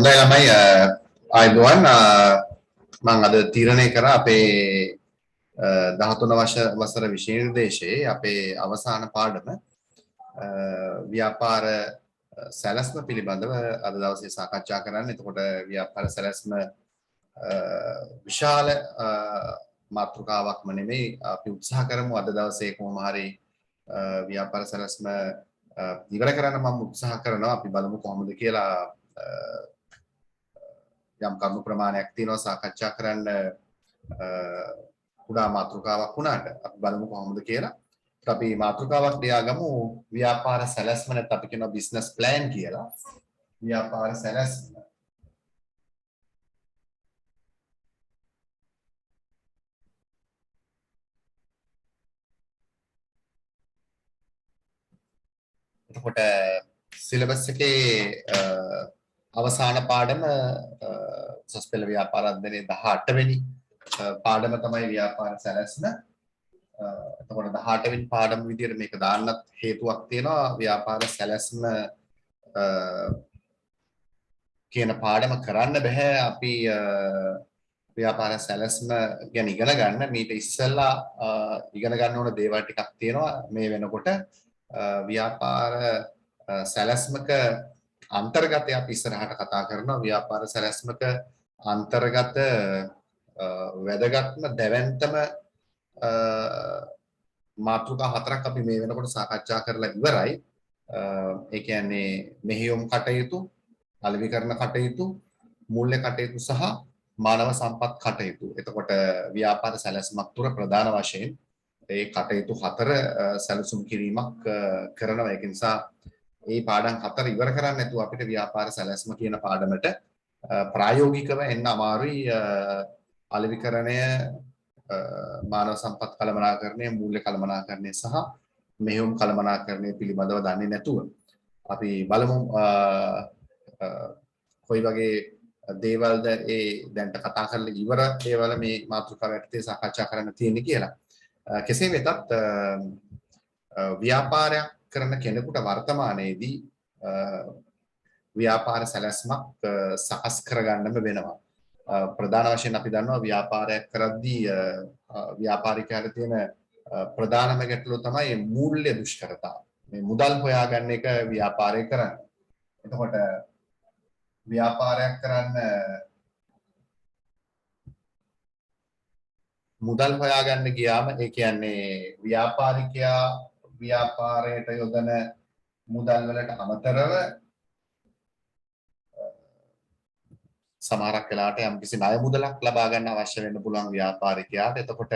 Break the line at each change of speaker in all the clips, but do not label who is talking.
හොඳයි ළමයි ආයුබෝවන් මම අද තීරණය කරා අපේ 13 වසර විෂය නිර්දේශයේ අපේ අවසාන පාඩම ව්‍යාපාර සැලැස්ම පිළිබඳව අද දවසේ සාකච්ඡා කරන්න. එතකොට ව්‍යාපාර සැලැස්ම විශාල මාතෘකාවක්ම නෙමෙයි අපි උත්සාහ කරමු අද දවසේ කොහොම හරි ව්‍යාපාර සැලැස්ම ඉවර කරන්න මම උත්සාහ කරනවා. අපි බලමු කොහොමද කියලා යම් කරුණු ප්‍රමාණයක් තියෙනවා සාකච්ඡා කරන්න කුඩා මාතෘකාවක් වුණාට අපි බලමු කොහොමද කියලා. අපි මාතෘකාවක් ලියාගමු ව්‍යාපාර සැලැස්ම නැත්නම් අපි කියනවා බිස්නස් ප්ලෑන් කියලා. ව්‍යාපාර සැලැස්ම. එතකොට සිලබස් එකේ අවසාන පාඩම උසස් පෙළ ව්‍යාපාර අධ්‍යයනයේ 18 වෙනි පාඩම තමයි ව්‍යාපාර සැලැස්ම. එතකොට 18 වෙනි පාඩම විදියට මේක දාන්නත් හේතුවක් තියෙනවා. ව්‍යාපාර සැලැස්ම කියන පාඩම කරන්න බෑ අපි ව්‍යාපාර සැලැස්ම ගැන ඉගෙන ගන්න. මීට ඉස්සෙල්ලා ඉගෙන ගන්න ඕන දේවල් ටිකක් තියෙනවා. මේ වෙනකොට ව්‍යාපාර සැලැස්මක අන්තර්ගතය අපි ඉස්සරහට කතා කරනවා. ව්‍යාපාර සැලැස්මක අන්තර්ගත වැදගත්ම දැවැන්තම මාතෘකා හතරක් අපි මේ වෙනකොට සාකච්ඡා කරලා ඉවරයි. ඒ කියන්නේ මෙහෙයුම් කටයුතු, අලෙවිකරණ කටයුතු, මූල්‍ය කටයුතු සහ මානව සම්පත් කටයුතු. එතකොට ව්‍යාපාර සැලැස්මක් තුර ප්‍රධාන වශයෙන් ඒ කටයුතු හතර සැලසුම් කිරීමක් කරනවා. ඒක නිසා මේ පාඩම් හතර ඉවර කරන්න නැතුව අපිට ව්‍යාපාර සැලැස්ම කියන පාඩමට ප්‍රායෝගිකව එන්න අමාරුයි. අලෙවිකරණය, මානව සම්පත් කළමනාකරණය, මූල්‍ය කළමනාකරණය සහ මෙහෙයුම් කළමනාකරණය පිළිබඳව දන්නේ නැතුව අපි බලමු කොයි වගේ දේවල්ද ඒ දැන්ට කතා කරලා ඉවර දේවල් මේ මාතෘකාව යටතේ සාකච්ඡා කරන්න තියෙන්නේ කියලා. කෙසේ වෙතත් ව්‍යාපාරයක් කරන කෙනෙකුට වර්තමානයේදී ව්‍යාපාර සැලැස්මක් සකස් කරගන්නම වෙනවා. ප්‍රධාන වශයෙන් අපි දන්නවා ව්‍යාපාරයක් කරද්දී ව්‍යාපාරිකයාට තියෙන ප්‍රධානම ගැටලුව තමයි මූල්‍ය දුෂ්කරතාව. මේ මුදල් හොයාගන්න එක ව්‍යාපාරය කරන්න. එතකොට ව්‍යාපාරයක් කරන්න මුදල් හොයාගන්න ගියාම ඒ කියන්නේ ව්‍යාපාරිකයා ව්‍යාපාරයට යොදන මුදල් වලට අමතරව සමහරක් වෙලාවට යම්කිසි ණය මුදලක් ලබා ගන්න අවශ්‍ය වෙන්න පුළුවන් ව්‍යාපාරිකයාට. එතකොට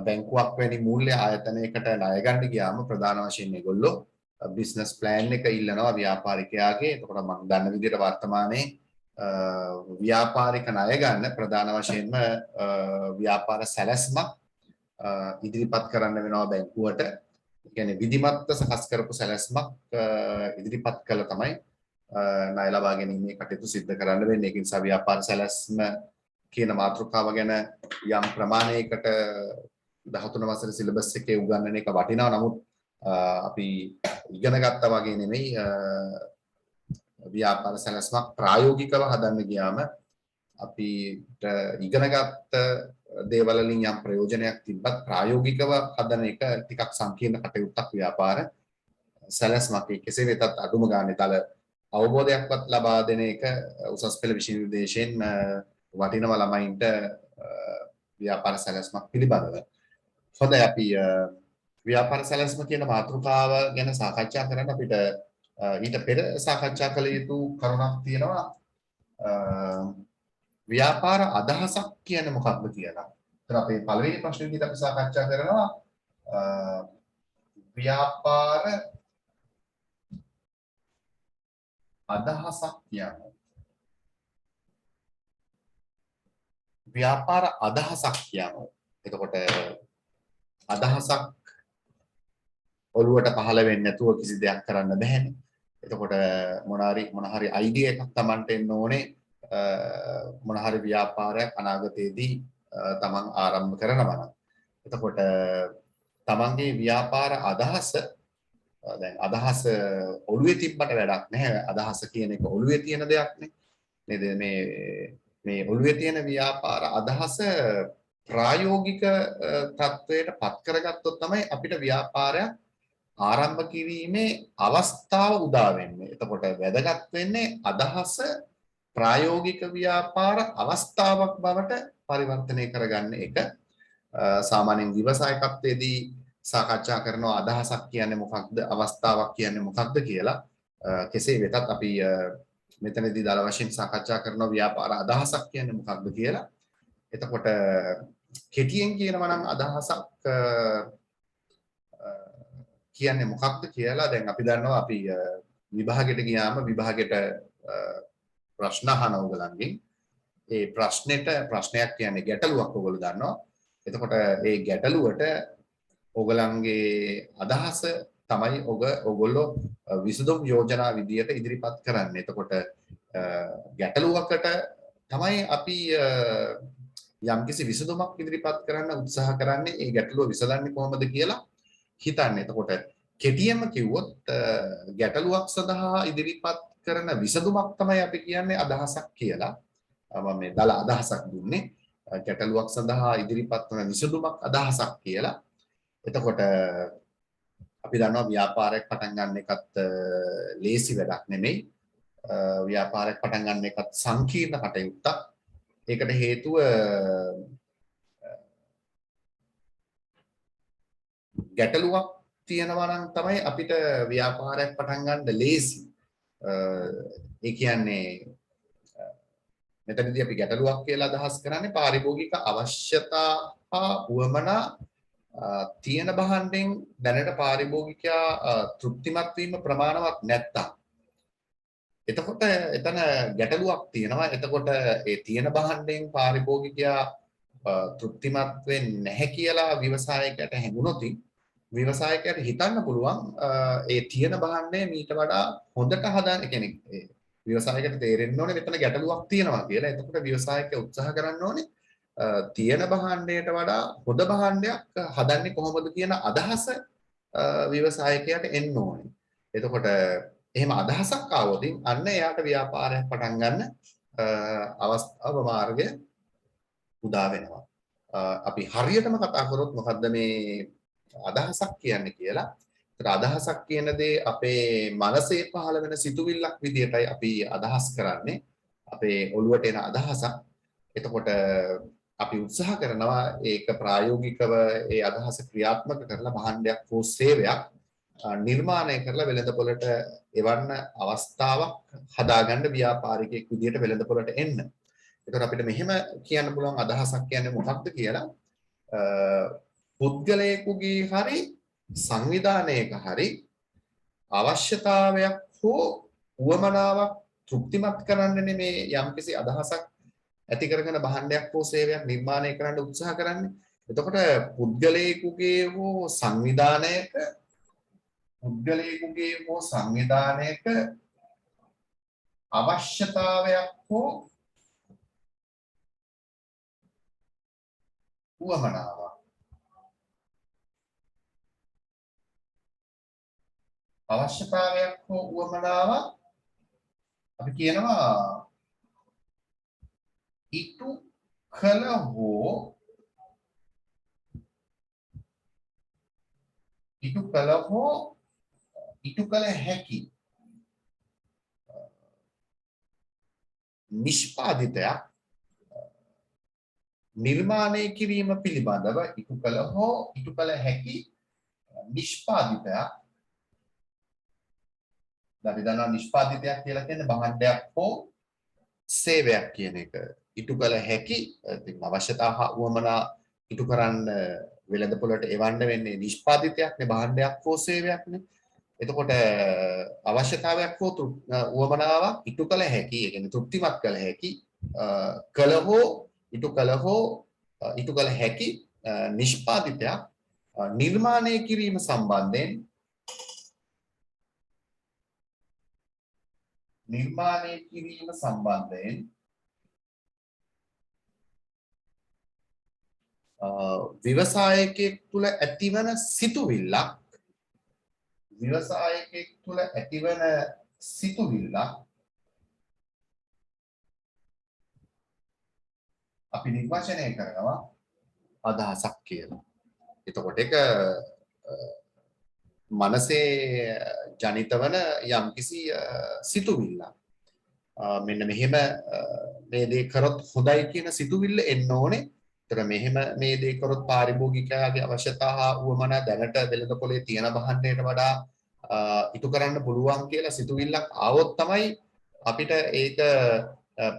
බැංකුවක් වැනි මූල්‍ය ආයතනයකට ණය ගන්න ගියාම ප්‍රධාන වශයෙන් මේගොල්ලෝ බිස්නස් ප්ලෑන් එක ඉල්ලනවා ව්‍යාපාරිකයාගේ. එතකොට මම දන්න විදිහට වර්තමානයේ ව්‍යාපාරික ණය ගන්න ප්‍රධාන වශයෙන්ම ව්‍යාපාර සැලැස්මක් ඉදිරිපත් කරන්න වෙනවා බැංකුවට. ඒ කියන්නේ විධිමත්ව සකස් කරපු සැලැස්මක් ඉදිරිපත් කළ තමයි ණය ලබා ගැනීමේ කටයුතු සිදු කරන්න වෙන්නේ. ඒ නිසා ව්‍යාපාර සැලැස්ම කියන මාතෘකාව ගැන යම් ප්‍රමාණයකට 13 වසරේ සිලබස් එකේ උගන්වන එක වටිනවා. නමුත් අපි ඉගෙන ගත්තා වගේ නෙමෙයි ව්‍යාපාර සැලැස්මක් ප්‍රායෝගිකව හදන්න ගියාම අපිට ඉගෙනගත්ත දේවල් වලින් යම් ප්‍රයෝජනයක් තිබ්බත් ප්‍රායෝගිකව හදන එක ටිකක් සංකීර්ණ කටයුත්තක් ව්‍යාපාර සැලැස්මක්. කෙසේ වෙතත් අඩුම ගානේ තල අවබෝධයක්වත් ලබා දෙන එක උසස් පෙළ විෂය නිර්දේශයෙන් වටිනවා ළමයින්ට ව්‍යාපාර සැලැස්මක් පිළිබඳව. හොඳයි අපි ව්‍යාපාර සැලැස්ම කියන මාතෘකාව ගැන සාකච්ඡා කරන්න අපිට ඊට පෙර සාකච්ඡා කළ යුතු කරුණක් තියෙනවා. ව්‍යාපාර අදහසක් කියන්නේ මොකක්ද කියලා. ඒතර අපේ පළවෙනි ප්‍රශ්නේ විදිහට අපි සාකච්ඡා කරනවා ව්‍යාපාර අදහසක් කියන්නේ. ව්‍යාපාර අදහසක් කියන්නේ. එතකොට අදහසක් ඔළුවට පහළ වෙන්නේ නැතුව කිසි දෙයක් කරන්න බෑනේ. එතකොට මොන හරි අයිඩියා එකක් Tamanට එන්න ඕනේ. මොන හරි ව්‍යාපාරයක් අනාගතයේදී Taman ආරම්භ කරනවා නම්. එතකොට Tamanගේ ව්‍යාපාර අදහස දැන් අදහස ඔළුවේ තිබ්බට වැඩක් නැහැ. අදහස කියන එක ඔළුවේ තියෙන දෙයක් නේ. නේද මේ ඔළුවේ තියෙන ව්‍යාපාර අදහස ප්‍රායෝගික තත්වයට පත් කරගත්තොත් තමයි අපිට ව්‍යාපාරයක් ආරම්භ කිරීමේ අවස්ථාව උදා වෙන්නේ. එතකොට වැදගත් වෙන්නේ අදහස ප්‍රායෝගික ව්‍යාපාර අවස්ථාවක් බවට පරිවර්තනය කරගන්න එක. සාමාන්‍යයෙන් ව්‍යවසායකත්වයේදී සාකච්ඡා කරන අදහසක් කියන්නේ මොකක්ද, අවස්ථාවක් කියන්නේ මොකක්ද කියලා. කෙසේ වෙතත් අපි මෙතනදී දාල වශයෙන් සාකච්ඡා කරන ව්‍යාපාර අදහසක් කියන්නේ මොකක්ද කියලා. එතකොට කෙටියෙන් කියනවා නම් අදහසක් කියන්නේ මොකක්ද කියලා දැන් අපි දන්නවා අපි විභාගයට ගියාම විභාගයට ප්‍රශ්න අහන ඕගලන්ගෙන් ඒ ප්‍රශ්නයක් කියන්නේ ගැටලුවක් ඕගොල්ලෝ දන්නවා. එතකොට ඒ ගැටලුවට ඕගලන්ගේ අදහස තමයි ඕගොල්ලෝ විසඳුම් යෝජනා විදියට ඉදිරිපත් කරන්නේ. එතකොට ගැටලුවකට තමයි අපි යම්කිසි විසඳුමක් ඉදිරිපත් කරන්න උත්සාහ කරන්නේ. ඒ ගැටලුව විසඳන්නේ කොහොමද කියලා හිතන්නේ. එතකොට කෙටියෙන්ම කිව්වොත් ගැටලුවක් සඳහා ඉදිරිපත් කරන විසඳුමක් තමයි අපි කියන්නේ අදහසක් කියලා. මම මේ දල අදහසක් දුන්නේ. ගැටලුවක් සඳහා ඉදිරිපත් වන විසඳුමක් අදහසක් කියලා. එතකොට අපි දන්නවා ව්‍යාපාරයක් පටන් ගන්න එකත් ලේසි වැඩක් නෙමෙයි. ව්‍යාපාරයක් පටන් ගන්න එකත් සංකීර්ණ කටයුත්තක්. ඒකට හේතුව ගැටලුවක් තියෙනවා නම් තමයි අපිට ව්‍යාපාරයක් පටන් ගන්න ලේසි. ඒ කියන්නේ මෙතනදී අපි ගැටලුවක් කියලා අදහස් කරන්නේ පාරිභෝගික අවශ්‍යතා හා උවමනා තියෙන භාණ්ඩෙන් දැනට පාරිභෝගිකයා තෘප්තිමත් වීම ප්‍රමාණවත් නැත්තම් එතකොට එතන ගැටලුවක් තියෙනවා. එතකොට ඒ තියෙන භාණ්ඩෙන් පාරිභෝගිකයා තෘප්තිමත් වෙන්නේ නැහැ කියලා ව්‍යවසායකයට හැඟුණොත් ව්‍යවසායකයට හිතන්න පුළුවන් ඒ තියෙන භාණ්ඩය මීට වඩා හොඳට හදාන්න. කියන්නේ ව්‍යවසායකයට තේරෙන්න ඕනේ මෙතන ගැටලුවක් තියෙනවා කියලා. එතකොට ව්‍යවසායකයා උත්සාහ කරන්න ඕනේ තියෙන භාණ්ඩයට වඩා හොඳ භාණ්ඩයක් හදන්නේ කොහොමද කියන අදහස ව්‍යවසායකයාට එන්න ඕනේ. එතකොට එහෙම අදහසක් ආවොත් අන්න එයාට ව්‍යාපාරයක් පටන් ගන්න අවස්ථාව මාර්ගය උදා වෙනවා. අපි හරියටම කතා කරොත් මොකද්ද මේ අදහසක් කියන්නේ කියලා. ඒතර අදහසක් කියන දේ අපේ මනසේ පහළ වෙන සිතුවිල්ලක් විදියටයි අපි අදහස් කරන්නේ. අපේ ඔළුවට එන අදහසක්. එතකොට අපි උත්සාහ කරනවා ඒක ප්‍රායෝගිකව ඒ අදහස ක්‍රියාත්මක කරලා භාණ්ඩයක් හෝ සේවයක් නිර්මාණය කරලා වෙළඳපොළට එවන්න අවස්ථාවක් හදාගන්න ව්‍යාපාරිකයෙක් විදියට වෙළඳපොළට එන්න. ඒතකොට අපිට මෙහෙම කියන්න පුළුවන් අදහසක් කියන්නේ මොකක්ද කියලා. පුද්ගලයෙකුගේ හරි සංවිධානයක හරි අවශ්‍යතාවයක් හෝ උවමනාවක් තෘප්තිමත් කරන්නනේ මේ යම්කිසි අදහසක් ඇති කරගෙන භාණ්ඩයක් හෝ සේවයක් නිර්මාණය කරන්න උත්සාහ කරන්නේ. එතකොට පුද්ගලයෙකුගේ හෝ සංවිධානයක අවශ්‍යතාවයක් හෝ උවමනාවක් අපි කියනවා ඉටු කළ හැකි නිෂ්පාදිතයක් නිර්මාණය කිරීම පිළිබඳව ඉටු කළ හැකි නිෂ්පාදිතයක්. අපි දන්නවා නිෂ්පාදිතයක් කියලා කියන්නේ භාණ්ඩයක් හෝ සේවයක් කියන එක. ඉටු කළ හැකි අවශ්‍යතා හා උවමනා ඉටු කරන්න වෙළඳපොළට එවන්න වෙන්නේ නිෂ්පාදිතයක්නේ, භාණ්ඩයක් හෝ සේවයක්නේ. එතකොට අවශ්‍යතාවයක් හෝ උවමනාවක් ඉටු කළ හැකි, ඒ කියන්නේ තෘප්තිමත් කළ හැකි ඉටු කළ හැකි නිෂ්පාදිතයක් නිර්මාණය කිරීම සම්බන්ධයෙන් ව්‍යවසායකයෙක් තුළ ඇතිවන සිතුවිල්ලක් අපි නිර්වචනය කරනවා අදහසක් කියලා. එතකොට ඒක මනසේ ජනිත වන යම්කිසි සිතුවිල්ලක්. මෙන්න මෙහෙම මේ දේ කරොත් හොඳයි කියන සිතුවිල්ල එන්න ඕනේ. ඒතර මෙහෙම මේ දේ කරොත් පාරිභෝගිකයාගේ අවශ්‍යතා හා උවමනා දැනට වෙළඳපොලේ තියෙන භාණ්ඩයට වඩා ඉටු කරන්න පුළුවන් කියලා සිතුවිල්ලක් ආවොත් තමයි අපිට ඒක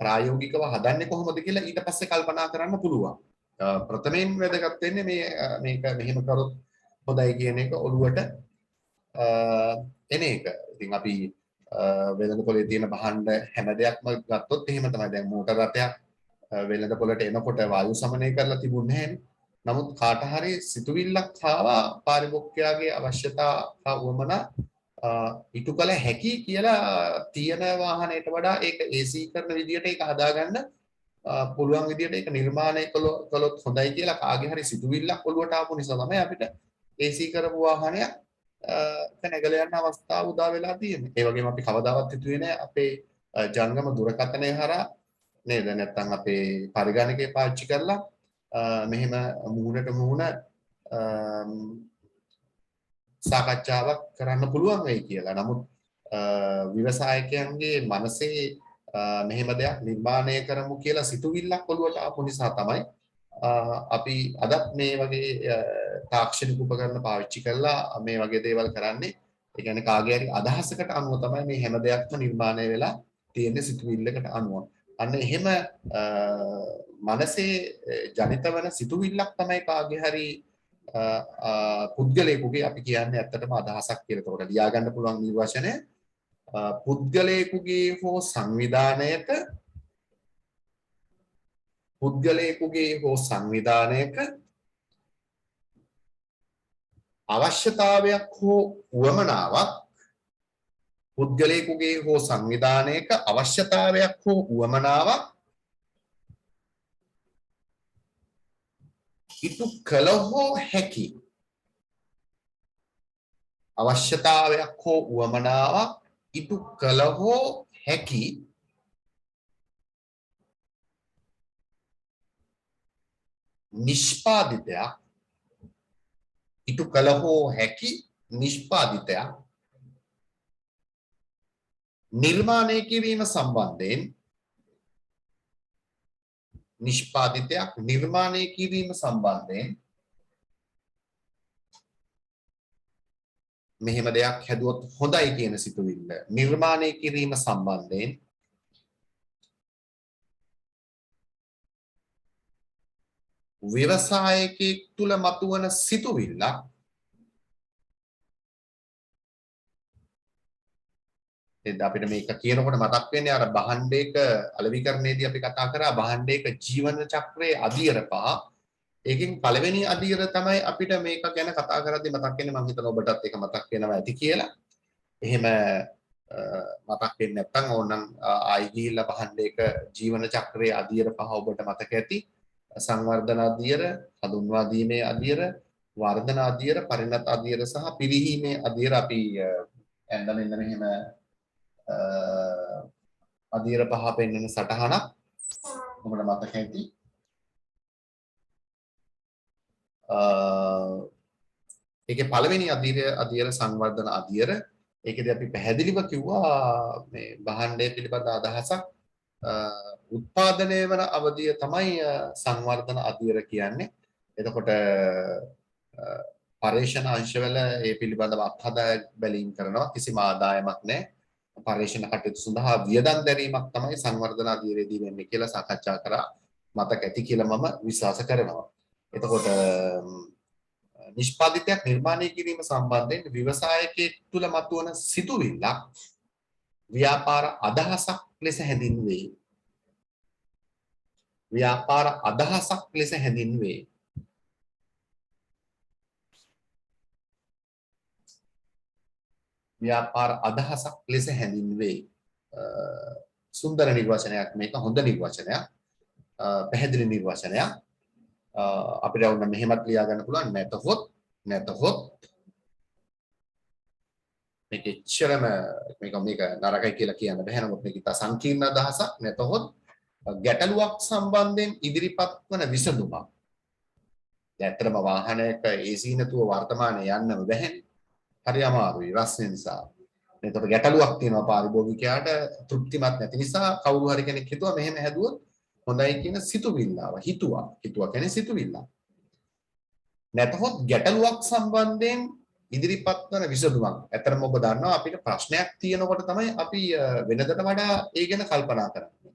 ප්‍රායෝගිකව හදන්නේ කොහොමද කියලා ඊට පස්සේ කල්පනා කරන්න පුළුවන්. ප්‍රථමයෙන් වැදගත් වෙන්නේ මේක මෙහෙම කරොත් හොඳයි කියන එක ඔළුවට එන එක. ඉතින් අපි වෙළඳපොලේ තියෙන භාණ්ඩ හැම දෙයක්ම ගත්තොත් එහෙම තමයි. දැන් මෝටර රථයක් වෙළඳපොලට එනකොට වායු සමනය කරලා තිබුණේ නැහැනේ. නමුත් කාට හරි සිතුවිල්ලක් ආවා පාරිභෝගිකයාගේ අවශ්‍යතා හා උවමනා ඉටු කළ හැකි කියලා තියෙන වාහනයට වඩා ඒක AC කරන විදියට ඒක හදාගන්න පුළුවන් විදියට ඒක නිර්මාණය කළොත් හොඳයි කියලා කාගේ හරි සිතුවිල්ලක් ඔළුවට ආපු නිසා තමයි අපිට AC කරපු වාහනයක් නැගලා යන අවස්ථාව උදා වෙලා තියෙන්නේ. ඒ වගේම අපි කවදාවත් හිතුවේ නෑ අපේ ජංගම දුරකථනය හරහා නේද නැත්නම් අපේ පරිගණකය පාවිච්චි කරලා මෙහෙම මුහුණට මුහුණ සාකච්ඡාවක් කරන්න පුළුවන් වෙයි කියලා. නමුත් ව්‍යවසායකයන්ගේ මනසේ මෙහෙම දෙයක් නිර්මාණය කරමු කියලා සිතුවිල්ලක් ඔළුවට ආපු නිසා තමයි අපි අදත් මේ වගේ තාක්ෂණික උපකරණ පාවිච්චි කරලා මේ වගේ දේවල් කරන්නේ. ඒ කියන්නේ කාගේ හරි අදහසකට අනුව තමයි මේ හැම දෙයක්ම නිර්මාණය වෙලා තියෙන්නේ සිතුවිල්ලකට අනුව. අන්න එහෙම මනසේ ජනිත වන සිතුවිල්ලක් තමයි කාගේ හරි පුද්ගලයෙකුගේ අපි කියන්නේ ඇත්තටම අදහසක් කියලා. ඒකට ලියා ගන්න පුළුවන් නිර්වචනය පුද්ගලයෙකුගේ හෝ සංවිධානයක අවශ්‍යතාවයක් හෝ උවමනාවක් පුද්ගලයෙකුගේ හෝ සංවිධානයක අවශ්‍යතාවයක් හෝ උවමනාවක් ඉටු කළ හෝ හැකි අවශ්‍යතාවයක් හෝ උවමනාවක් ඉටු කළ හෝ හැකි නිෂ්පාදිතයක් ඉටු කළ හෝ හැකි නිෂ්පාදිතයක් නිර්මාණය කිරීම සම්බන්ධයෙන් නිෂ්පාදිතයක් නිර්මාණය කිරීම සම්බන්ධයෙන් මෙහෙම දෙයක් හැදුවොත් හොඳයි කියන සිතුවිල්ල නිර්මාණය කිරීම සම්බන්ධයෙන් ව්‍යවසායකයෙක් තුල මතුවන සිතුවිල්ලක් අපිට මේක කියනකොට මතක් වෙන්නේ අර භාණ්ඩයක අලෙවිකරණයේදී අපි කතා කරා භාණ්ඩයක ජීවන චක්‍රයේ අදියර පහ. ඒකෙන් පළවෙනි අදියර තමයි අපිට මේක ගැන කතා කරද්දී මතක් වෙන්නේ. මම හිතනවා ඔබටත් ඒක මතක් වෙනවා ඇති කියලා. එහෙම මතක් වෙන්නේ නැත්නම් ඕනනම් ආයි ගිහිල්ලා භාණ්ඩයක ජීවන චක්‍රයේ අදියර පහ ඔබට මතක ඇති. සංවර්ධන අදියර, හඳුන්වා දීමේ අදියර, වර්ධන අදියර, පරිණත අදියර සහ පිරිහීමේ අදියර අපි ඇඳ මෙන්න මෙහෙම අදියර පහ පෙන්වන සටහනක් ඔබට මතක ඇති. ඒකේ පළවෙනි අදියර සංවර්ධන අදියර. ඒකේදී අපි පැහැදිලිව කිව්වා මේ භාණ්ඩය පිළිබඳ අදහසක් උත්පාදනය වන අවධිය තමයි සංවර්ධන අදියර කියන්නේ. එතකොට පරීක්ෂණ අංශවල ඒ පිළිබඳව අත්හදා බැලීම් කරනවා. කිසිම ආදායමක් නැහැ. පරීක්ෂණ කටයුතු සඳහා වියදම් දැරීමක් තමයි සංවර්ධන අධීරයේදී වෙන්නේ කියලා සාකච්ඡා කරා. මතක ඇති කියලා මම විශ්වාස කරනවා. එතකොට නිෂ්පාදිතයක් නිර්මාණය කිරීම සම්බන්ධයෙන් ව්‍යවසායකයෙක් තුල මතුවන සිතුවිල්ලක් ව්‍යාපාර අදහසක් ලෙස හැඳින්වේ. ව්‍යාපාර අදහසක් ලෙස හැඳින්වේ. ව්‍යාපාර අදහසක් ලෙස හැඳින්වේ. සුන්දර නිර්වචනයක් මේක. හොඳ නිර්වචනයක්. පැහැදිලි නිර්වචනයක්. අපිට වුණ මෙහෙමත් ලියා ගන්න පුළුවන් නැතහොත් මේක එච්චරම මේක නරකයි කියලා කියන්න බෑ. නමුත් මේක ඉතා සංකීර්ණ අදහසක්. නැතහොත් ගැටලුවක් සම්බන්ධයෙන් ඉදිරිපත් වන විසඳුමක්. ඇත්තටම වාහනයක AC නැතුව වර්තමානයේ යන්නම බැහැනේ. හරි අමාරුයි රස්නේ නිසා. එතකොට ගැටලුවක් තියෙනවා පාරිභෝගිකයාට තෘප්තිමත් නැති නිසා කවුරු හරි කෙනෙක් හිතුවා මෙහෙම හැදුවොත් හොඳයි කියන සිතුවිල්ලාව. හිතුවා කියන්නේ සිතුවිල්ල. නැතහොත් ගැටලුවක් සම්බන්ධයෙන් ඉදිරිපත් වන විසඳුමක්. ඇත්තටම ඔබ දන්නවා අපිට ප්‍රශ්නයක් තියෙනකොට තමයි අපි වෙනදට වඩා ඒ ගැන කල්පනා කරන්නේ.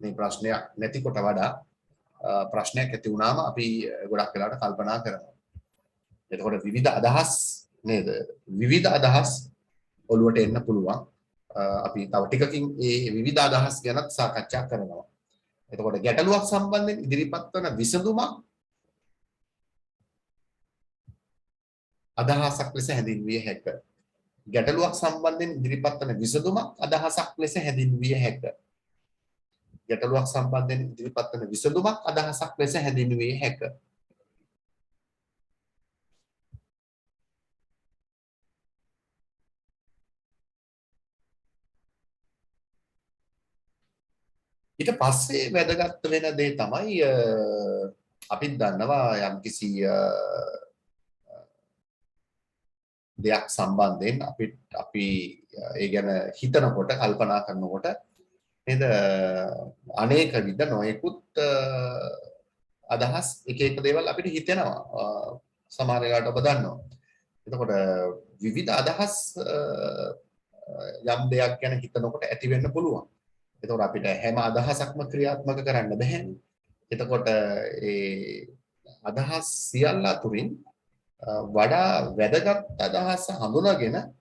මේ ප්‍රශ්නයක් නැතිකොට වඩා ප්‍රශ්නයක් ඇති වුණාම අපි ගොඩක් වෙලාවට කල්පනා කරනවා. එතකොට විවිධ අදහස් නේද? විවිධ අදහස් ඔළුවට එන්න පුළුවන්. අපි තව ටිකකින් මේ විවිධ අදහස් ගැනත් සාකච්ඡා කරනවා. එතකොට ගැටලුවක් සම්බන්ධයෙන් ඉදිරිපත් වන විසඳුමක් අදහසක් ලෙස හැඳින්විය හැක. ගැටලුවක් සම්බන්ධයෙන් ඉදිරිපත් වන විසඳුමක් අදහසක් ලෙස හැඳින්විය හැක. ගැටලුවක් සම්බන්ධයෙන් ඉදිරිපත් වන විසඳුමක් අදහසක් ලෙස හැඳින්විය හැක. ඊට පස්සේ වැදගත් වෙන දේ තමයි අපි දන්නවා යම්කිසි දෙයක් සම්බන්ධයෙන් අපි ඒ ගැන හිතනකොට කල්පනා කරනකොට නේද අනේක විද නොයෙකුත් අදහස් එක එක දේවල් අපිට හිතෙනවා සමහර වෙලාවට ඔබ දන්නවා. එතකොට විවිධ අදහස් යම් දෙයක් ගැන හිතනකොට ඇති වෙන්න පුළුවන්. එතකොට අපිට හැම අදහසක්ම ක්‍රියාත්මක කරන්න බැහැ. එතකොට ඒ අදහස් සියල්ල අතුරින් වඩා වැදගත් අදහස හඳුනාගෙන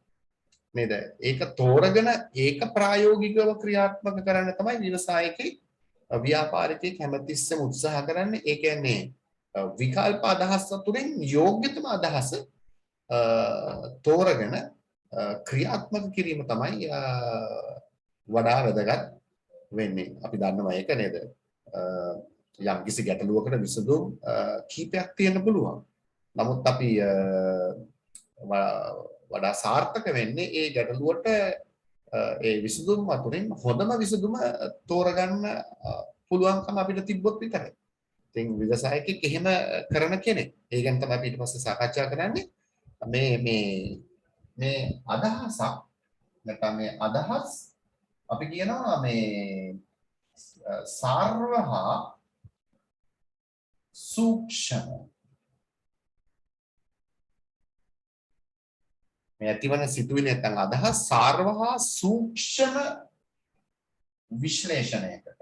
නේද? ඒක තෝරගෙන ඒක ප්‍රායෝගිකව ක්‍රියාත්මක කරන්න තමයි ව්‍යවසායකේ ව්‍යාපාරිකයෙක් හැමතිස්සෙම උත්සාහ කරන්නේ. ඒ කියන්නේ විකල්ප අදහස් අතුරින් යෝග්‍යතම අදහස තෝරගෙන ක්‍රියාත්මක කිරීම තමයි වඩා වැදගත් වෙන්නේ. අපි දන්නවා ඒක නේද? යම් කිසි ගැටලුවකට විසඳුම් කීපයක් තියෙන්න පුළුවන්. නමුත් අපි වඩා සාර්ථක වෙන්නේ ඒ ගැටලුවට ඒ විසඳුම් අතුරින් හොඳම විසඳුම තෝරගන්න පුළුවන්කම අපිට තිබ්බොත් විතරයි. ඉතින් ව්‍යවසායකෙක් එහෙම කරන කෙනෙක්. ඒ ගැන තමයි අපි ඊට පස්සේ සාකච්ඡා කරන්නේ. මේ අදහසක් නැත්නම් මේ අදහස් අපි කියනවා මේ සාර්ව හා සූක්ෂම මේ ඇතිවන සිතුවිලි නැත්නම් අදහස් සාර්ව හා සූක්ෂම විශ්ලේෂණයකට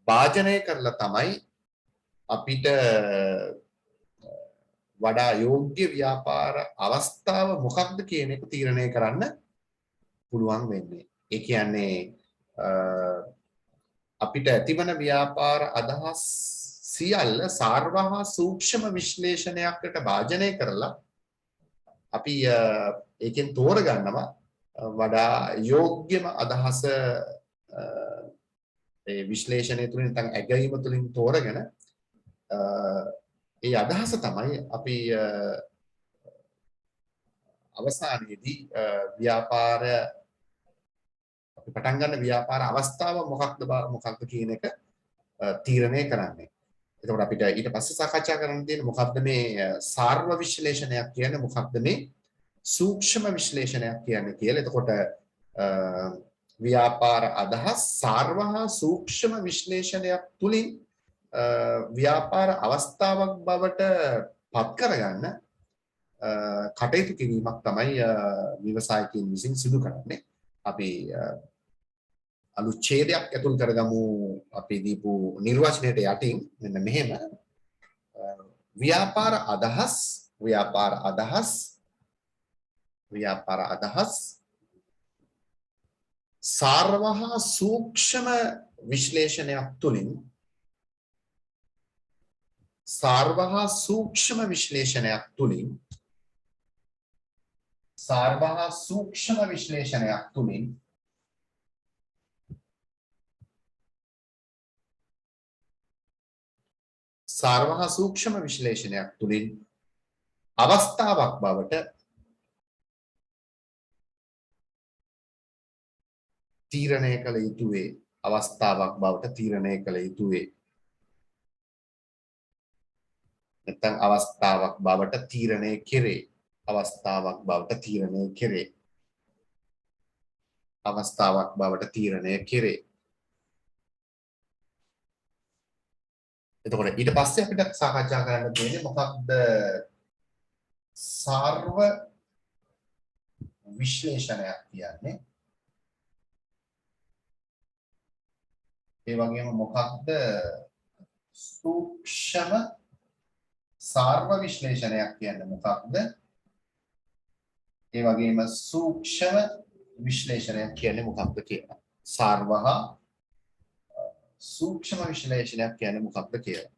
වාජනය කරලා තමයි අපිට වඩා යෝග්‍ය ව්‍යාපාර අවස්ථාව මොකක්ද කියන එක තීරණය කරන්න පුළුවන් වෙන්නේ. ඒ කියන්නේ අපිට ඇතිවන ව්‍යාපාර අදහස් සියල්ල සාර්ව හා සූක්ෂම විශ්ලේෂණයකට භාජනය කරලා අපි ඒකෙන් තෝරගන්නවා වඩා යෝග්‍යම අදහස ඒ විශ්ලේෂණය තුළින් නැත්නම් ඇගීම තුළින් තෝරගෙන ඒ අදහස තමයි අපි අවසානයේදී ව්‍යාපාරය අපි පටන් ගන්න ව්‍යාපාර අවස්ථාව මොකක්ද කියන එක තීරණය කරන්නේ. එතකොට අපිට ඊට පස්සේ සාකච්ඡා කරන්න තියෙන්නේ මොකක්ද මේ සාර්ව විශ්ලේෂණයක් කියන්නේ මොකක්ද මේ සූක්ෂම විශ්ලේෂණයක් කියන්නේ කියලා. එතකොට ව්‍යාපාර අදහස් සාර්ව හා සූක්ෂම විශ්ලේෂණයක් තුලින් ව්‍යාපාර අවස්ථාවක් බවට පත් කරගන්න කටයුතු කිරීමක් තමයි ව්‍යවසායකින් විසින් සිදු කරන්නේ. අපි අලුත් ඡේදයක් ඇතුල් කරගමු අපි දීපු නිර්වචනයට යටින් මෙන්න මෙහෙම ව්‍යාපාර අදහස් සාර්ව හා සූක්ෂම විශ්ලේෂණයක් තුලින් සාර්ව හා සූක්ෂම විශ්ලේෂණයක් තුලින් අවස්ථාවක් බවට තීරණය කළ යුතුවේ. අවස්ථාවක් බවට තීරණය කළ යුතුවේ. නැත්නම් අවස්ථාවක් බවට තීරණය කෙරේ. අවස්ථාවක් බවට තීරණය කෙරේ. අවස්ථාවක් බවට තීරණය කෙරේ. එතකොට ඊට පස්සේ අපිට සාකච්ඡා කරන්න තියෙන්නේ මොකක්ද සාර්ව විශ්ලේෂණයක් කියන්නේ. ඒ වගේම මොකක්ද සූක්ෂම සාර්ව විශ්ලේෂණයක් කියන්නේ මොකක්ද? ඒ වගේම සූක්ෂම විශ්ලේෂණයක් කියන්නේ මොකක්ද කියලා. සාර්ව හා සූක්ෂම විශ්ලේෂණයක් කියන්නේ මොකක්ද කියලා.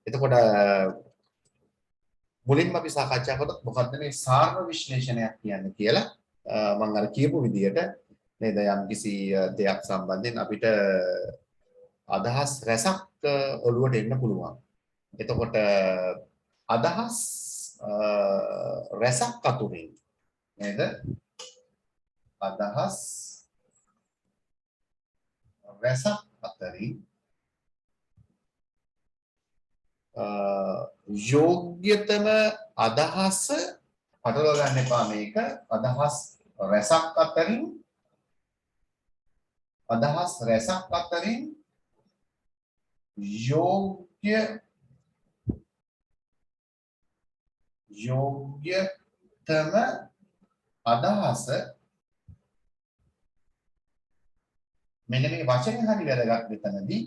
එතකොට මුලින්ම අපි සාකච්ඡා කරොත් මොකක්ද මේ සාර්ව විශ්ලේෂණයක් කියන්නේ කියලා. මම අර කියපු විදිහට නේද යම් කිසි දෙයක් සම්බන්ධයෙන් අපිට අදහස් රැසක් ඔළුවට එන්න පුළුවන්. එතකොට අදහස් රැසක් අතුරින් නේද? අදහස් රැසක් අතරින් යෝග්‍යතම අදහස පටලවා ගන්න එපා මේක. අදහස් රැසක් අතරින් අදහස් රැසක් අතරින් යෝග්‍යතම අදහස මෙන්න මේ වචනේ හරි වැදගත් මෙතනදී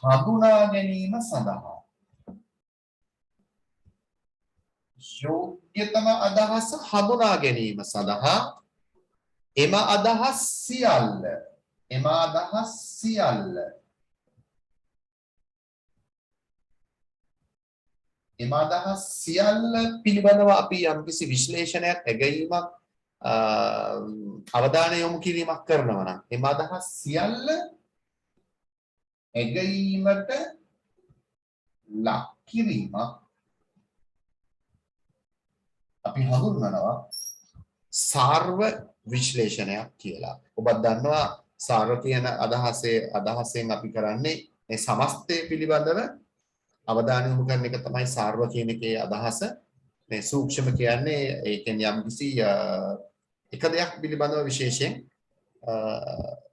හඳුනා ගැනීම සඳහා යෝග්‍යතම අදහස හඳුනා ගැනීම සඳහා එම අදහස් සියල්ල පිළිබඳව අපි යම්කිසි විශ්ලේෂණයක් ඇගීමක් අවධානය යොමු කිරීමක් කරනවා නම් එම අදහස් සියල්ල ඇගීමට ලක් කිරීමක් අපි හඳුන්වනවා සාර්ව විශ්ලේෂණයක් කියලා. ඔබ දන්නවා සාර්ව කියන අදහසෙන් අපි කරන්නේ මේ සමස්තය පිළිබඳව අවධානය යොමු කරන එක තමයි සාර්ව කියන එකේ අදහස. මේ සූක්ෂම කියන්නේ ඒ කියන්නේ යම්කිසි එක දෙයක් පිළිබඳව විශේෂයෙන්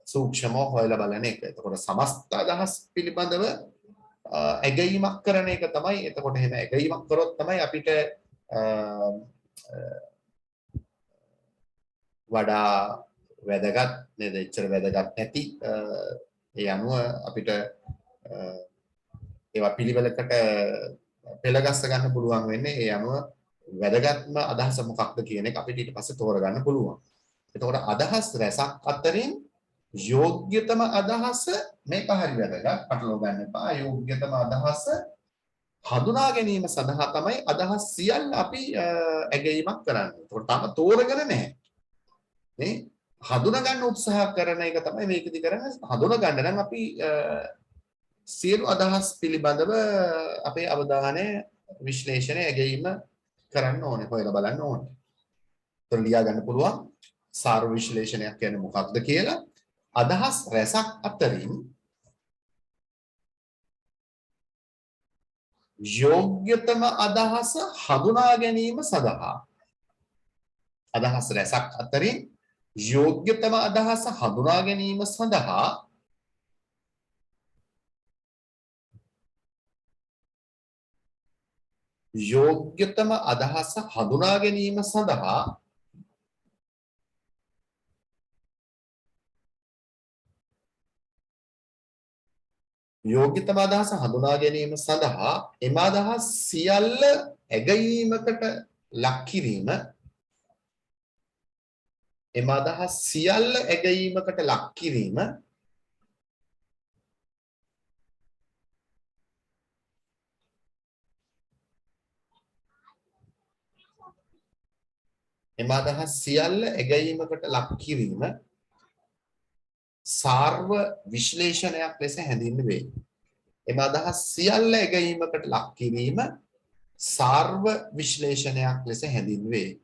සූක්ෂමව හොයලා බලන එක. එතකොට සමස්ත අදහස් පිළිබඳව ඇගීමක් කරන එක තමයි. එතකොට එහෙම ඇගීමක් කරොත් තමයි අපිට වඩා වැදගත් නේද? එච්චර වැදගත් නැති ඒ අනුව අපිට ඒවා පිළිවෙලකට පෙළගස්ස ගන්න පුළුවන් වෙන්නේ. ඒ අනුව වැදගත්ම අදහස මොකක්ද කියන එක අපිට ඊට පස්සේ තෝරගන්න පුළුවන්. එතකොට අදහස් රැසක් අතරින් යෝග්‍යතම අදහස මේක හරි වැදගත්. පටලවා ගන්න එපා. යෝග්‍යතම අදහස හඳුනා ගැනීම සඳහා තමයි අදහස් සියල්ල අපි ඇගීමක් කරන්නේ. ඒකට තාම තෝරගෙන නැහැ. මේ හඳුනා ගන්න උත්සාහ කරන එක තමයි මේකෙදි කරන්නේ. හඳුනා ගන්න නම් අපි සියලු අදහස් පිළිබඳව අපේ අවධානය විශ්ලේෂණය ඇගීම කරන්න ඕනේ. හොයලා බලන්න ඕනේ. ඒතර ලියා ගන්න පුළුවන් සාර්ව විශ්ලේෂණයක් කියන්නේ මොකක්ද කියලා. අදහස් රැසක් අතරින් යෝග්‍යතම අදහස හඳුනා ගැනීම සඳහා අදහස් රැසක් අතරින් යෝග්‍යතම අදහස හඳුනා ගැනීම සඳහා යෝග්‍යතම අදහස හඳුනා ගැනීම සඳහා යෝග්‍යතම අදහස හඳුනා ගැනීම සඳහා එම අදහස් සියල්ල ඇගීමකට ලක් කිරීම එම අදහස් සියල්ල ඇගීමකට ලක් කිරීම එම අදහස් සියල්ල ඇගීමකට ලක් කිරීම සාර්ව විශ්ලේෂණයක් ලෙස හැඳින්වෙයි. එම අදහස් සියල්ල ඇගීමකට ලක් කිරීම සාර්ව විශ්ලේෂණයක් ලෙස හැඳින්වේ.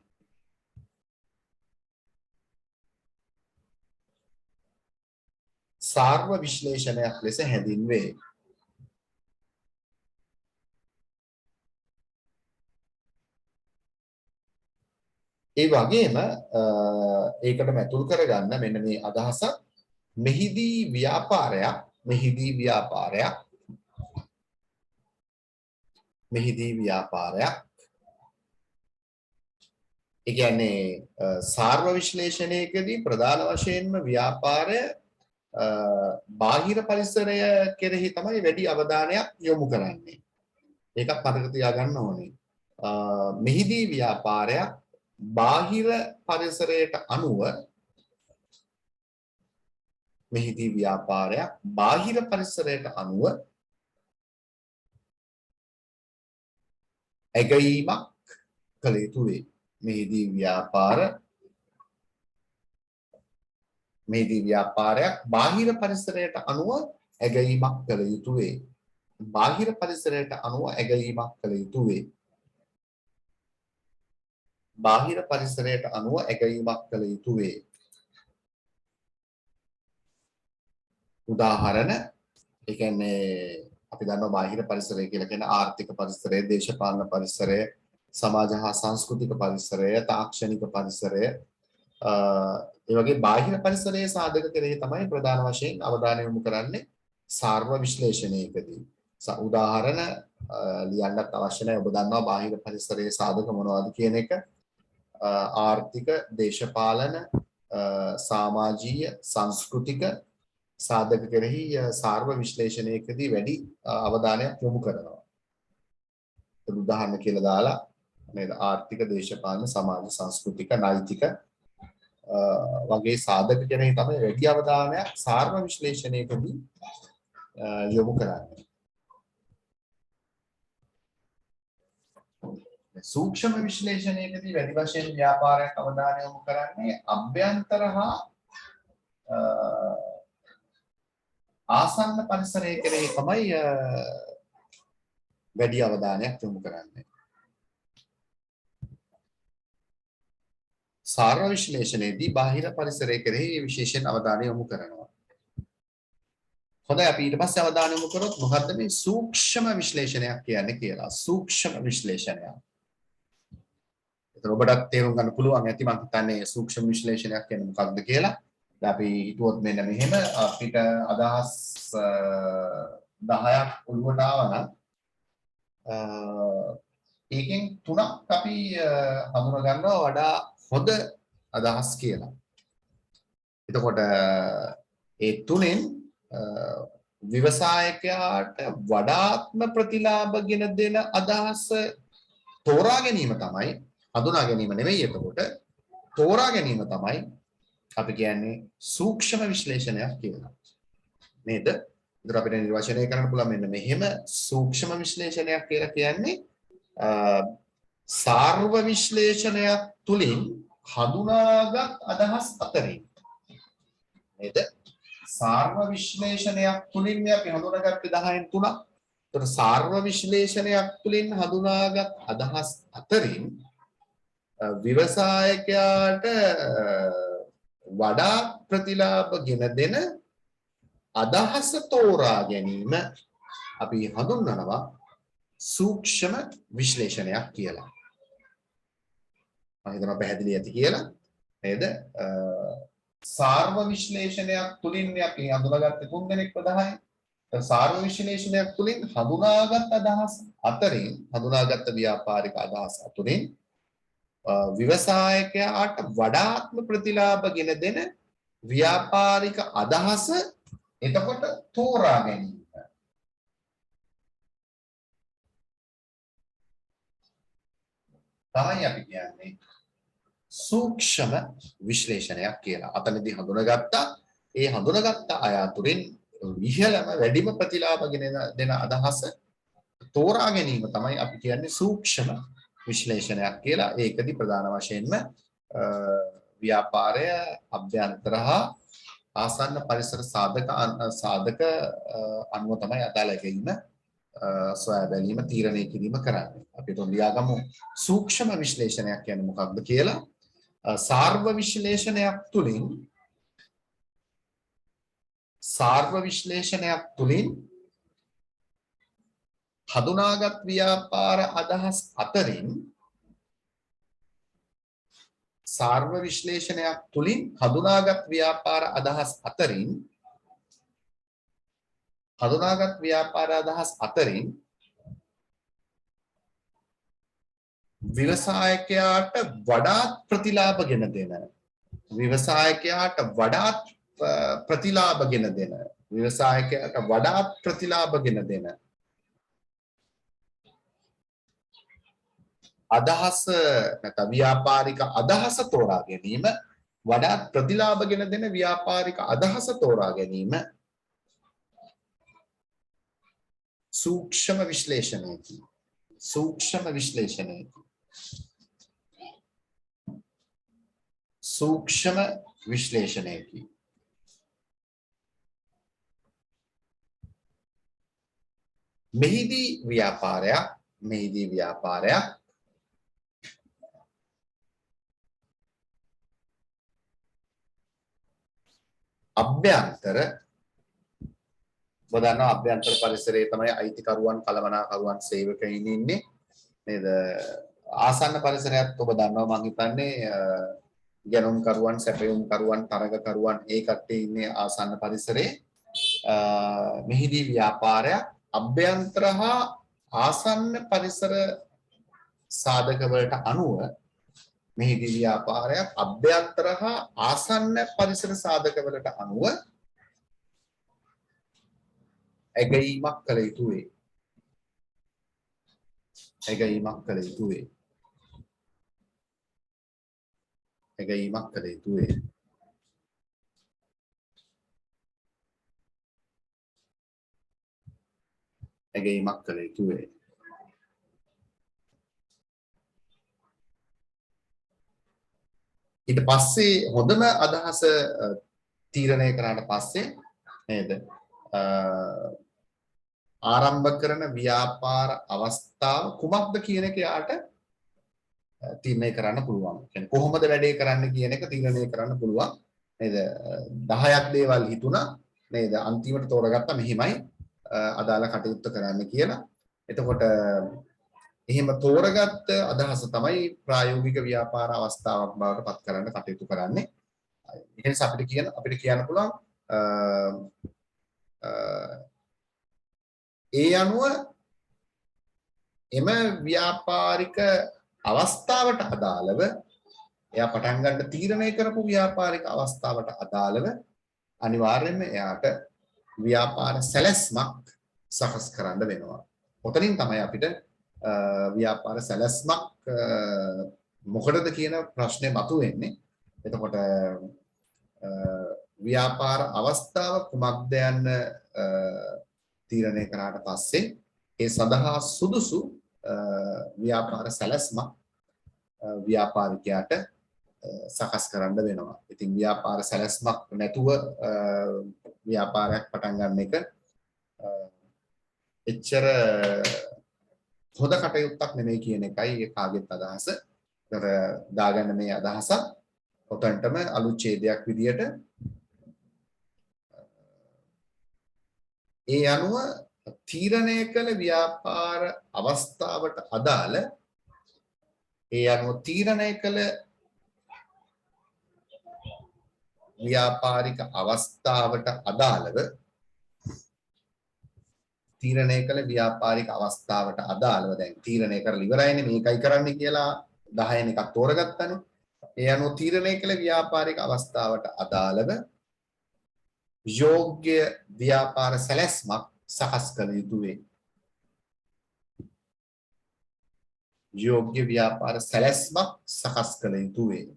සාර්ව විශ්ලේෂණයක් ලෙස හැඳින්වේ. ඒ වගේම ඒකටම ඇතුල් කරගන්න මෙන්න මේ අදහස මෙහිදී ව්‍යාපාරයක් ඒ කියන්නේ සාර්ව විශ්ලේෂණයකදී ප්‍රධාන වශයෙන්ම ව්‍යාපාරය බාහිර පරිසරය කෙරෙහි තමයි වැඩි අවධානයක් යොමු කරන්නේ. ඒකත් මතක තියාගන්න ඕනේ. මෙහිදී ව්‍යාපාරයක් බාහිර පරිසරයට අනුව ඇගයීමක් කළ යුතු වේ. මෙහිදී ව්‍යාපාරයක් බාහිර පරිසරයට අනුව ඇගයීමක් කළ යුතු වේ. බාහිර පරිසරයට අනුව ඇගයීමක් කළ යුතු වේ. බාහිර පරිසරයට අනුව ඇගයීමක් කළ යුතු වේ. උදාහරණ ඒ කියන්නේ අපි දන්නවා බාහිර පරිසරය කියලා කියන ආර්ථික පරිසරය, දේශපාලන පරිසරය, සමාජ හා සංස්කෘතික පරිසරය, තාක්ෂණික පරිසරය, ඒ වගේ බාහිර පරිසරයේ සාධක කෙරෙහි තමයි ප්‍රධාන වශයෙන් අවධානය යොමු කරන්නේ සාර්ව විශ්ලේෂණයකදී. උදාහරණ ලියන්නත් අවශ්‍ය නැහැ. ඔබ දන්නවා බාහිර පරිසරයේ සාධක මොනවද කියන එක. ආර්ථික, දේශපාලන, සමාජීය, සංස්කෘතික සාධක කෙරෙහි සාර්ව විශ්ලේෂණයකදී වැඩි අවධානයක් යොමු කරනවා. උදාහරණ කියලා දාලා නේද ආර්ථික, දේශපාලන, සමාජ, සංස්කෘතික, නෛතික වගේ සාධක කෙරෙහි තමයි වැඩි අවධානයක් සාර්ව විශ්ලේෂණයකදී යොමු කරන්නේ. සූක්ෂම විශ්ලේෂණයකදී වැඩි වශයෙන් ව්‍යාපාරයක් අවධානය යොමු කරන්නේ අභ්‍යන්තර හා ආසන්න පරිසරය කෙරෙහි තමයි වැඩි අවධානයක් යොමු කරන්නේ. සාර්ව විශ්ලේෂණයේදී බාහිර පරිසරය කෙරෙහි විශේෂයෙන් අවධානය යොමු කරනවා. හොඳයි අපි ඊට පස්සේ අවධානය යොමු කරොත් මොකද්ද මේ සූක්ෂම විශ්ලේෂණයක් කියන්නේ කියලා. සූක්ෂම විශ්ලේෂණයක්. ඒතර ඔබට තේරුම් ගන්න පුළුවන් ඇති මම හිතන්නේ සූක්ෂම විශ්ලේෂණයක් කියන්නේ මොකක්ද කියලා. අපි හිතුවොත් මෙන්න මෙහෙම අපිට අදහස් 10ක් ඔළුවට ආවනම් ඒකෙන් 3ක් අපි හඳුනා ගන්නවා වඩා හොඳ අදහස් කියලා. එතකොට ඒ තුනෙන් ව්‍යවසායකයාට වඩාත්ම ප්‍රතිලාභ ගෙන දෙන අදහස තෝරා ගැනීම තමයි හඳුනා ගැනීම නෙවෙයි එතකොට තෝරා ගැනීම තමයි අපි කියන්නේ සූක්ෂම විශ්ලේෂණයක් කියලා. නේද? ඒතර අපිට නිර්වචනය කරන්න පුළුවන් මෙන්න මෙහෙම සූක්ෂම විශ්ලේෂණයක් කියලා කියන්නේ සාර්ව විශ්ලේෂණයක් තුලින් හඳුනාගත් අදහස් අතරින්. නේද? සාර්ව විශ්ලේෂණයක් තුලින් අපි හඳුනාගත්තේ 10න් 3ක්. ඒතර සාර්ව විශ්ලේෂණයක් තුලින් හඳුනාගත් අදහස් අතරින් ව්‍යවසායකයාට වඩා ප්‍රතිලාභ ගෙන දෙන අදහස තෝරා ගැනීම අපි හඳුන්වනවා සූක්ෂම විශ්ලේෂණයක් කියලා. මම හිතනවා පැහැදිලි ඇති කියලා. නේද? සාර්ව විශ්ලේෂණයක් තුලින් අපි හඳුනාගත්තේ 3 දෙනෙක් ප්‍රධානයි. සාර්ව විශ්ලේෂණයක් තුලින් හඳුනාගත් අදහස් අතරින් හඳුනාගත් ව්‍යාපාරික අදහස් අතරින් ව්‍යවසායකයාට වඩාත්ම ප්‍රතිලාභ ගෙන දෙන ව්‍යාපාරික අදහස එතකොට තෝරා ගැනීම. තමයි අපි කියන්නේ සූක්ෂම විශ්ලේෂණයක් කියලා. අතනදී හඳුනාගත්තා ඒ හඳුනාගත්ත අය අතුරින් ඉහළම වැඩිම ප්‍රතිලාභ ගෙන දෙන අදහස තෝරා ගැනීම තමයි අපි කියන්නේ සූක්ෂම විශ්ලේෂණයක් කියලා. ඒකදී ප්‍රධාන වශයෙන්ම ව්‍යාපාරය අභ්‍යන්තර හා ආසන්න පරිසර සාධක අනුව තමයි අදාළ ගැනීම සොයා බැලීම තීරණය කිරීම කරන්නේ. අපි උන් ලියාගමු සූක්ෂම විශ්ලේෂණයක් කියන්නේ මොකක්ද කියලා. සාර්ව විශ්ලේෂණයක් තුලින් හඳුනාගත් ව්‍යාපාර අදහස් අතරින් සාර්ව විශ්ලේෂණයක් තුලින් හඳුනාගත් ව්‍යාපාර අතරින් ව්‍යවසායකයාට වඩාත් ප්‍රතිලාභ ගෙන දෙන අදහස නැත්නම් ව්‍යාපාරික අදහස තෝරා ගැනීම වඩාත් ප්‍රතිලාභ ගෙන දෙන ව්‍යාපාරික අදහස තෝරා ගැනීම සූක්ෂම විශ්ලේෂණයකි. මෙහිදී ව්‍යාපාරයක් අභ්‍යන්තර බදාන අභ්‍යන්තර පරිසරයේ තමයි අයිතිකරුවන් කළමනාකරුවන් සේවකයින් ඉන්නේ නේද? ආසන්න පරිසරයක් ඔබ දන්නවා මම හිතන්නේ ගැනුම් කරුවන් සැපයුම් කරුවන් තරග කරුවන් ඒ කට්ටිය ඉන්නේ ආසන්න පරිසරයේ. මෙහිදී ව්‍යාපාරයක් අභ්‍යන්තර හා ආසන්න පරිසර සාධක වලට අනුව ඇගීමක් කළ යුතු වේ. ඊට පස්සේ හොඳම අදහස තීරණය කරාට පස්සේ නේද ආරම්භ කරන ව්‍යාපාර අවස්ථාව කුමක්ද කියන එක යාට තීරණය කරන්න පුළුවන්. කියන්නේ කොහොමද වැඩේ කරන්න කියන එක තීරණය කරන්න පුළුවන්. නේද? 10ක් දේවල් හිතුණා නේද? අන්තිමට තෝරගත්තා මෙහිමයි අදාළ කටයුත්ත කරන්න කියලා. එතකොට එහෙම තෝරගත්ත අදහස තමයි ප්‍රායෝගික ව්‍යාපාර අවස්ථාවක් බවට පත් කරන්න කටයුතු කරන්නේ. ඒ නිසා අපිට කියන්න පුළුවන් ඒ අනුව එම ව්‍යාපාරික අවස්ථාවට අදාළව එයා පටන් ගන්න තීරණය කරපු ව්‍යාපාරික අවස්ථාවට අදාළව අනිවාර්යයෙන්ම එයාට ව්‍යාපාර සැලැස්මක් සකස් කරන්න වෙනවා. ඔතනින් තමයි අපිට ව්‍යාපාර සැලැස්මක් මොකටද කියන ප්‍රශ්නේ මතුවෙන්නේ. එතකොට ව්‍යාපාර අවස්ථාව කුමක්ද යන්න තීරණය කරාට පස්සේ ඒ සඳහා සුදුසු ව්‍යාපාර සැලැස්මක් ව්‍යාපාරිකයාට සකස් කරන්න වෙනවා. ඉතින් ව්‍යාපාර සැලැස්මක් නැතුව ව්‍යාපාරයක් පටන් ගන්න එක එච්චර හොඳ කටයුත්තක් නෙමෙයි කියන එකයි කාගෙත් අදහස. ඒතර දාගන්න මේ අදහස ඔතනටම අලුත් ඡේදයක් විදියට ඒ අනුව තීරණය කළ ව්‍යාපාර අවස්ථාවට අදාළ ව්‍යාපාරික අවස්ථාවට අදාළව දැන් තීරණය කරලා ඉවරයිනේ මේකයි කරන්න කියලා 10න් එකක් තෝරගත්තානේ. ඒ අනුව තීරණය කළ ව්‍යාපාරික අවස්ථාවට අදාළව යෝග්‍ය ව්‍යාපාර සැලැස්මක් සකස් කළ යුතු වේ.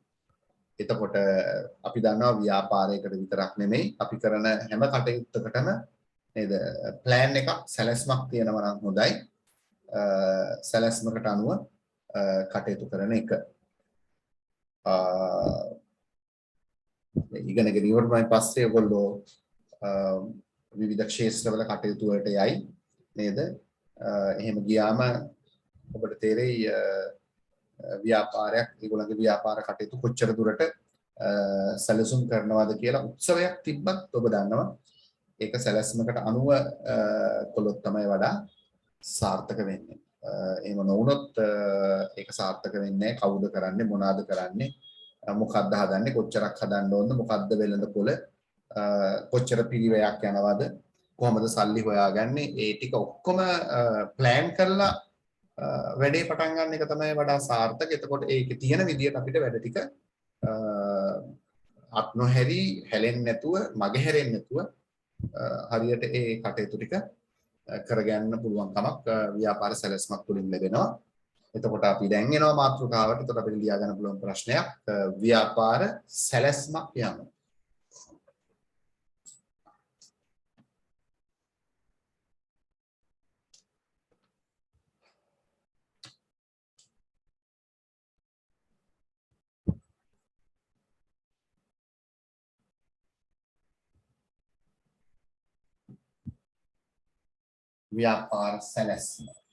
එතකොට අපි දන්නවා ව්‍යාපාරයකට විතරක් නෙමෙයි අපි කරන හැම කටයුත්තකටම නේද ප්ලෑන් එකක් සැලැස්මක් තියෙනවා නම් හොඳයි. සැලැස්මකට අනුව කටයුතු කරන එක. ඉගෙනගෙන ඉවරනයින් පස්සේ ඔයගොල්ලෝ විවිධ ක්ෂේත්‍රවල කටයුතු වලට යයි නේද? එහෙම ගියාම ඔබට තේරෙයි ව්‍යාපාරයක් ඒගොල්ලන්ගේ ව්‍යාපාර කටයුතු කොච්චර දුරට සැලසුම් කරනවාද කියලා උත්සවයක් තිබ්බත් ඔබ දන්නවා ඒක සැලැස්මකට අනුව කළොත් තමයි වඩා සාර්ථක වෙන්නේ. එහෙම නොවුනොත් ඒක සාර්ථක වෙන්නේ නැහැ. කවුද කරන්නේ මොනවාද කරන්නේ මොකක්ද හදන්නේ කොච්චරක් හදන්න ඕනද මොකක්ද වෙළඳ පොළ කොච්චර පිරිවැයක් යනවද කොහොමද සල්ලි හොයාගන්නේ ඒ ටික ඔක්කොම ප්ලෑන් කරලා වැඩේ පටන් ගන්න එක තමයි වඩා සාර්ථක. එතකොට ඒකේ තියෙන විදියට අපිට වැඩ ටික අත් නොහැරි හැලෙන්නේ නැතුව මගේ හැරෙන්නේ නැතුව හරියට ඒ කටයුතු ටික කරගන්න පුළුවන් කමක් ව්‍යාපාර සැලැස්මක් තුළින් ලැබෙනවා. එතකොට අපි දැන් එනවා මාතෘකාවට. එතකොට අපිට ලියා ගන්න පුළුවන් ප්‍රශ්නයක් ව්‍යාපාර සැලැස්මක් යන ව්‍යාපාර සැලැස්ම